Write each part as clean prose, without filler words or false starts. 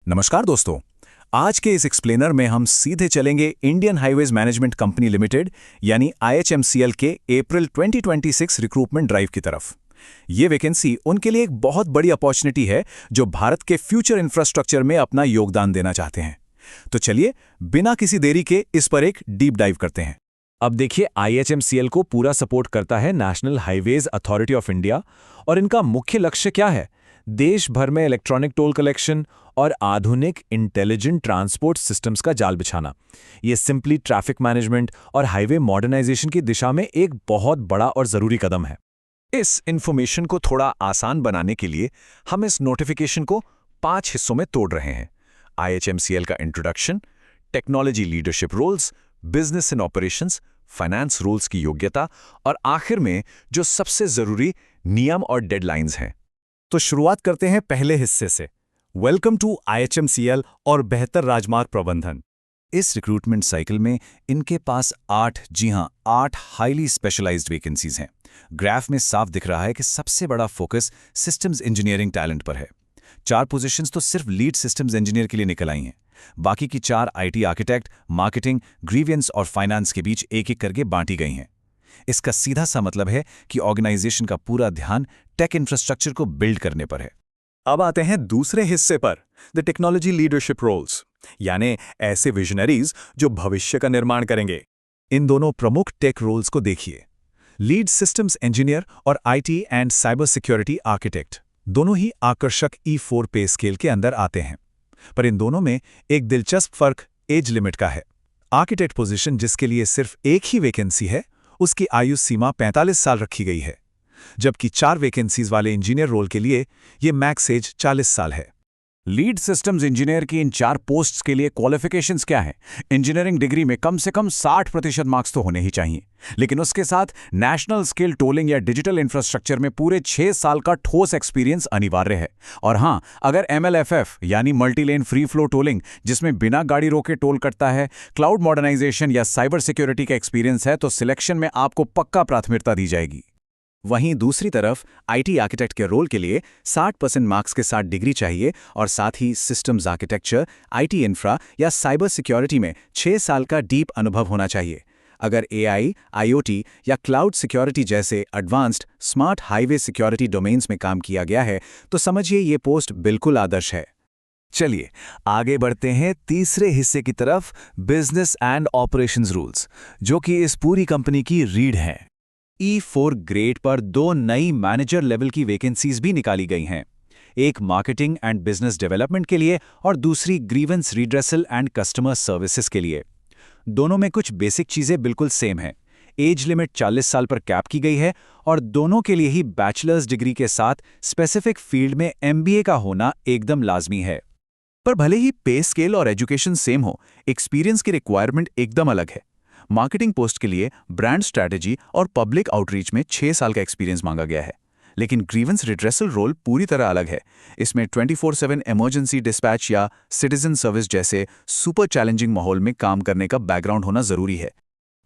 नमस्कार दोस्तों। आज के इस एक्सप्लेनर में हम सीधे चलेंगे Indian highways management company limited यानी IHMCL के अप्रैल 2026 रिक्रूटमेंट ड्राइव की तरफ। ये वैकेंसी उनके लिए एक बहुत बड़ी अपॉर्चुनिटी है जो भारत के फ्यूचर इंफ्रास्ट्रक्चर में अपना योगदान देना चाहते हैं। तो चलिए बिना किसी देरी के इस पर एक डीप डाइव करते हैं। अब देखिए, IHMCL को पूरा सपोर्ट करता है national highways authority of India और इनका मुख्य लक्ष्य क्या है? देश भर में इलेक्ट्रॉनिक टोल कलेक्शन और आधुनिक इंटेलिजेंट ट्रांसपोर्ट सिस्टम्स का जाल बिछाना। ये सिंपली ट्रैफिक मैनेजमेंट और हाईवे मॉडर्नाइजेशन की दिशा में एक बहुत बड़ा और ज़रूरी कदम है। इस इंफॉर्मेशन को थोड़ा आसान बनाने के लिए हम इस नोटिफिकेशन को 5 हिस्सों में तोड़ रहे हैं। IHMCL का introduction, technology leadership roles, business and operations, finance roles की योग्यता और आखिर में जो सबसे ज़रूरी नियम और डेडलाइंस हैं। तो शुरुआत करते हैं पहले हिस्से से, वेलकम टू IHMCL और बेहतर राजमार्ग प्रबंधन। इस रिक्रूटमेंट साइकिल में इनके पास 8 हाईली स्पेशलाइज्ड वैकेंसीज हैं। ग्राफ में साफ दिख रहा है कि सबसे बड़ा फोकस सिस्टम्स इंजीनियरिंग टैलेंट पर है। 4 पोजीशंस तो सिर्फ लीड सिस्टम्स इंजीनियर के लिए निकल आई हैं। बाकी की 4 IT आर्किटेक्ट, मार्केटिंग, ग्रीवियंस और फाइनेंस के बीच एक-एक करके बांटी गई हैं। इसका सीधा सा मतलब है कि ऑर्गेनाइजेशन का पूरा ध्यान टेक इंफ्रास्ट्रक्चर को बिल्ड करने पर है। अब आते हैं दूसरे हिस्से पर, द टेक्नोलॉजी लीडरशिप रोल्स, यानी ऐसे विजनरीज जो भविष्य का निर्माण करेंगे। इन दोनों प्रमुख टेक रोल्स को देखिए। लीड सिस्टम्स इंजीनियर और IT and cyber security architect दोनों ही आकर्षक E4 पे स्केल के अंदर आते हैं, पर इन दोनों में एक दिलचस्प फर्क एज लिमिट का है। आर्किटेक्ट पोजीशन जिसके लिए सिर्फ एक ही वैकेंसी है, उसकी आयु सीमा 45 साल रखी गई है, जबकि 4 वैकेंसीज वाले इंजीनियर रोल के लिए ये मैक्स एज 40 साल है। लीड सिस्टम्स इंजीनियर की इन 4 पोस्ट्स के लिए क्वालिफिकेशंस क्या हैं? इंजीनियरिंग डिग्री में कम से कम 60% मार्क्स तो होने ही चाहिए, लेकिन उसके साथ नेशनल स्किल टोलिंग या डिजिटल इंफ्रास्ट्रक्चर में पूरे 6 साल का ठोस एक्सपीरियंस अनिवार्य है। और हाँ, अगर MLFF यानी multi lane free flow tolling, जिसमें बिना गाड़ी रोके टोल कटता है, क्लाउड मॉडर्नाइजेशन या साइबर सिक्योरिटी का एक्सपीरियंस है, तो सिलेक्शन में आपको पक्का प्राथमिकता दी जाएगी। वहीं दूसरी तरफ IT आर्किटेक्ट के रोल के लिए 60% मार्क्स के साथ डिग्री चाहिए और साथ ही सिस्टम्स आर्किटेक्चर, IT इंफ्रा या साइबर सिक्योरिटी में 6 साल का डीप अनुभव होना चाहिए। अगर AI, IoT या क्लाउड सिक्योरिटी जैसे advanced smart highway security domains में काम किया गया है, तो समझिए ये पोस्ट बिल्कुल आदर्श है। चलिए आगे बढ़ते हैं तीसरे हिस्से की तरफ, बिजनेस एंड ऑपरेशंस रूल्स, जो कि इस पूरी कंपनी की रीढ़ हैं। E4 ग्रेड पर 2 नई मैनेजर लेवल की वैकेंसीज भी निकाली गई हैं। एक मार्केटिंग एंड बिजनेस डेवलपमेंट के लिए और दूसरी grievance redressal and customer services के लिए। दोनों में कुछ बेसिक चीज़ें बिल्कुल सेम हैं। एज लिमिट 40 साल पर कैप की गई है और दोनों के लिए ही बैचलर्स डिग्री के साथ स्पेसिफिक फील्ड में MBA का होना एकदम लाजमी है। पर भले ही पे स्केल और एजुकेशन सेम हो, एक्सपीरियंस की रिक्वायरमेंट एकदम अलग है। मार्केटिंग पोस्ट के लिए ब्रांड स्ट्रैटेजी और पब्लिक आउटरीच में 6 साल का एक्सपीरियंस मांगा गया है, लेकिन ग्रीवेंस रिड्रेसल रोल पूरी तरह अलग है। इसमें 24/7 इमरजेंसी डिस्पैच या सिटीजन सर्विस जैसे सुपर चैलेंजिंग माहौल में काम करने का बैकग्राउंड होना जरूरी है।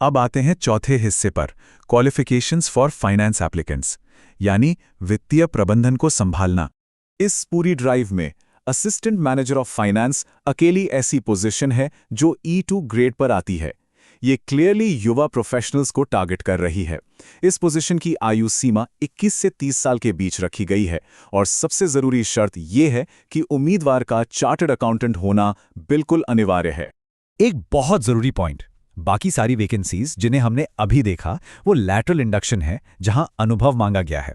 अब आते हैं चौथे हिस्से पर, क्वालिफिकेशंस फॉर फाइनेंस एप्लीकेंट्स, यानी वित्तीय प्रबंधन को संभालना। इस पूरी ड्राइव में असिस्टेंट मैनेजर ऑफ फाइनेंस अकेली ऐसी पोजीशन है जो E2 ग्रेड पर आती है। ये क्लियरली युवा प्रोफेशनल्स को टारगेट कर रही है। इस पोजीशन की आयु सीमा 21 से 30 साल के बीच रखी गई है और सबसे जरूरी शर्त यह है कि उम्मीदवार का चार्टर्ड अकाउंटेंट होना बिल्कुल अनिवार्य है। एक बहुत जरूरी पॉइंट, बाकी सारी वैकेंसीज जिन्हें हमने अभी देखा वो लैटरल इंडक्शन है, जहां अनुभव मांगा गया है,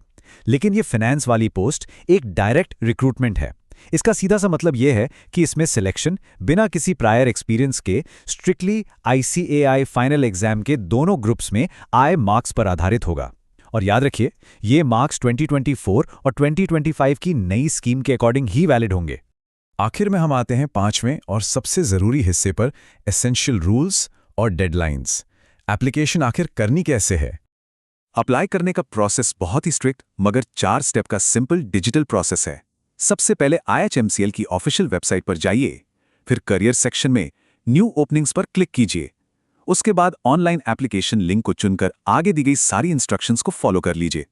लेकिन ये फाइनेंस वाली पोस्ट एक डायरेक्ट रिक्रूटमेंट है। इसका सीधा सा मतलब यह है कि इसमें सिलेक्शन बिना किसी प्रायर एक्सपीरियंस के स्ट्रिक्टली ICAI फाइनल एग्जाम के दोनों ग्रुप्स में आए मार्क्स पर आधारित होगा। और याद रखिए, ये मार्क्स 2024 और 2025 की नई स्कीम के अकॉर्डिंग ही वैलिड होंगे। आखिर में हम आते हैं 5वें और सबसे जरूरी हिस्से पर, एसेंशियल रूल्स और डेडलाइंस। एप्लीकेशन आखिर करनी कैसे है? अप्लाई करने का प्रोसेस बहुत ही स्ट्रिक्ट मगर 4 स्टेप का सिंपल डिजिटल प्रोसेस है। सबसे पहले IHMCL की ऑफिशियल वेबसाइट पर जाइए, फिर करियर सेक्शन में न्यू ओपनिंग्स पर क्लिक कीजिए। उसके बाद ऑनलाइन एप्लीकेशन लिंक को चुनकर आगे दी गई सारी इंस्ट्रक्शंस को फॉलो कर लीजिए।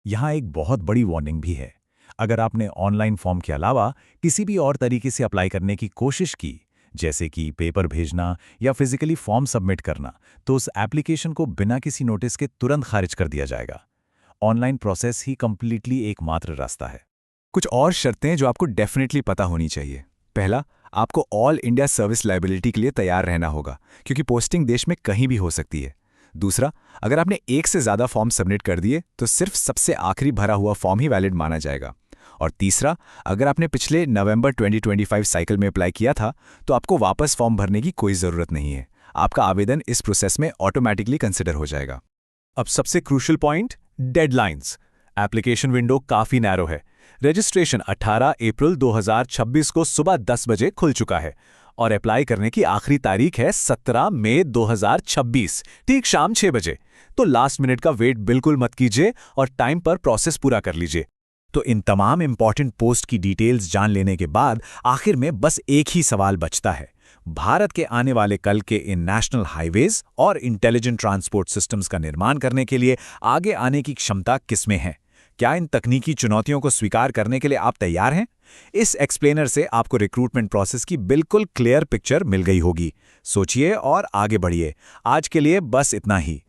यहाँ एक बहुत बड़ी वार्निंग भी है। अगर आपने ऑनलाइन फॉर्म के अलावा किसी भी और तरीके से अप्लाई करने की कोशिश की, जैसे कि पेपर भेजना या फिजिकली फॉर्म सबमिट करना, तो उस एप्लीकेशन को बिना किसी नोटिस के तुरंत खारिज कर दिया जाएगा। ऑनलाइन प्रोसेस ही कंप्लीटली एकमात्र रास्ता है। कुछ और शर्तें जो आपको डेफिनेटली पता होनी चाहिए। पहला, आपको ऑल इंडिया सर्विस लायबिलिटी के लिए तैयार रहना होगा, क्योंकि पोस्टिंग देश में कहीं भी हो सकती है। दूसरा, अगर आपने एक से ज़्यादा फॉर्म सबमिट कर दिए तो सिर्फ सबसे आखिरी भरा हुआ फॉर्म ही वैलिड माना जाएगा। और तीसरा, अगर आपने पिछले नवंबर 2025 साइकिल में अप्लाई किया था तो आपको वापस फॉर्म भरने की कोई ज़रूरत नहीं है। आपका आवेदन इस प्रोसेस में ऑटोमेटिकली कंसिडर हो जाएगा। अब सबसे crucial point, deadlines. Application window काफ़ी नैरो है। रजिस्ट्रेशन 18 अप्रैल 2026 को सुबह 10 बजे खुल चुका है और अप्लाई करने की आखिरी तारीख है 17 मई 2026, ठीक शाम 6 बजे। तो लास्ट मिनट का वेट बिल्कुल मत कीजिए और टाइम पर प्रोसेस पूरा कर लीजिए। तो इन तमाम इंपॉर्टेंट पोस्ट की डिटेल्स जान लेने के बाद आखिर में बस एक ही सवाल बचता है। भारत के आने वाले कल के इन नेशनल हाईवेज और इंटेलिजेंट ट्रांसपोर्ट सिस्टम्स का निर्माण करने के लिए आगे आने की क्षमता किसमें है? क्या इन तकनीकी चुनौतियों को स्वीकार करने के लिए आप तैयार हैं? इस एक्सप्लेनर से आपको रिक्रूटमेंट प्रोसेस की बिल्कुल क्लियर पिक्चर मिल गई होगी। सोचिए और आगे बढ़िए। आज के लिए बस इतना ही।